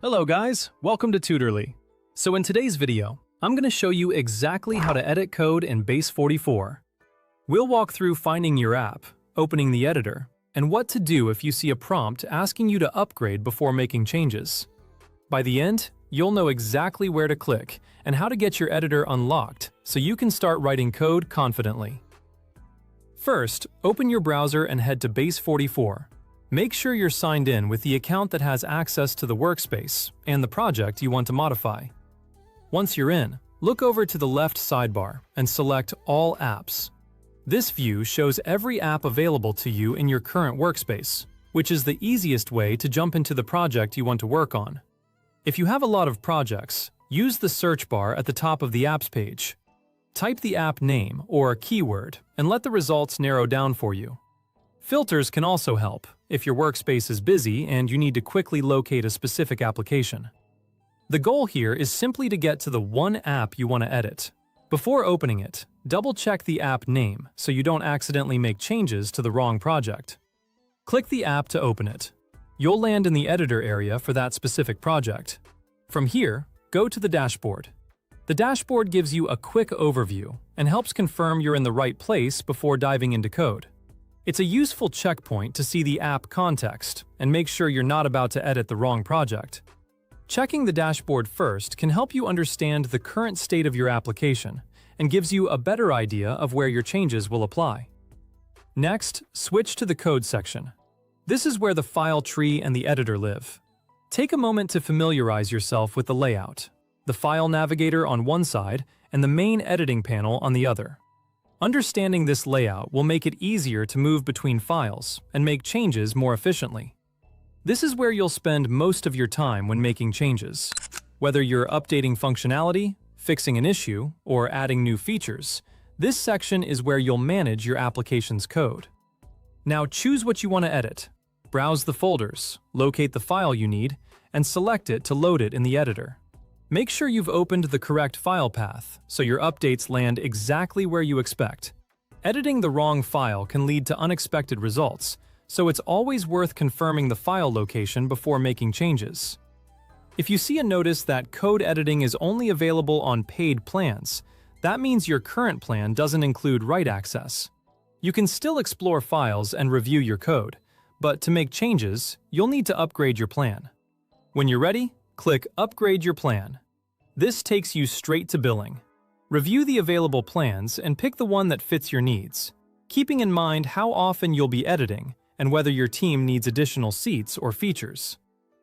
Hello guys, welcome to Tutorly. So in today's video, I'm going to show you exactly how to edit code in Base44. We'll walk through finding your app, opening the editor, and what to do if you see a prompt asking you to upgrade before making changes. By the end, you'll know exactly where to click and how to get your editor unlocked so you can start writing code confidently. First, open your browser and head to Base44. Make sure you're signed in with the account that has access to the workspace and the project you want to modify. Once you're in, look over to the left sidebar and select All Apps. This view shows every app available to you in your current workspace, which is the easiest way to jump into the project you want to work on. If you have a lot of projects, use the search bar at the top of the Apps page. Type the app name or keyword and let the results narrow down for you. Filters can also help if your workspace is busy and you need to quickly locate a specific application. The goal here is simply to get to the one app you want to edit. Before opening it, double-check the app name so you don't accidentally make changes to the wrong project. Click the app to open it. You'll land in the editor area for that specific project. From here, go to the dashboard. The dashboard gives you a quick overview and helps confirm you're in the right place before diving into code. It's a useful checkpoint to see the app context and make sure you're not about to edit the wrong project. Checking the dashboard first can help you understand the current state of your application and gives you a better idea of where your changes will apply. Next, switch to the code section. This is where the file tree and the editor live. Take a moment to familiarize yourself with the layout, the file navigator on one side and the main editing panel on the other. Understanding this layout will make it easier to move between files and make changes more efficiently. This is where you'll spend most of your time when making changes. Whether you're updating functionality, fixing an issue, or adding new features, this section is where you'll manage your application's code. Now choose what you want to edit. Browse the folders, locate the file you need, and select it to load it in the editor. Make sure you've opened the correct file path so your updates land exactly where you expect. Editing the wrong file can lead to unexpected results, so it's always worth confirming the file location before making changes. If you see a notice that code editing is only available on paid plans, that means your current plan doesn't include write access. You can still explore files and review your code, but to make changes, you'll need to upgrade your plan. When you're ready, click Upgrade Your Plan. This takes you straight to billing. Review the available plans and pick the one that fits your needs, keeping in mind how often you'll be editing and whether your team needs additional seats or features.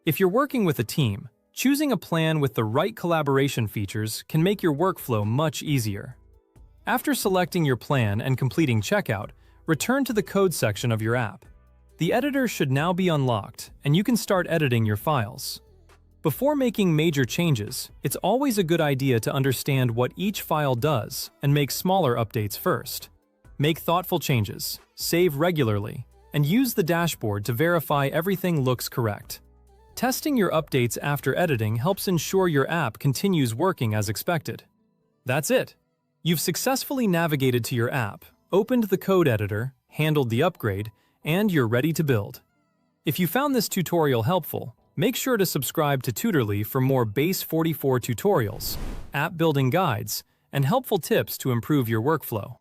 If you're working with a team, choosing a plan with the right collaboration features can make your workflow much easier. After selecting your plan and completing checkout, return to the code section of your app. The editor should now be unlocked, and you can start editing your files. Before making major changes, it's always a good idea to understand what each file does and make smaller updates first. Make thoughtful changes, save regularly, and use the dashboard to verify everything looks correct. Testing your updates after editing helps ensure your app continues working as expected. That's it. You've successfully navigated to your app, opened the code editor, handled the upgrade, and you're ready to build. If you found this tutorial helpful, make sure to subscribe to Tutorly for more Base44 tutorials, app building guides, and helpful tips to improve your workflow.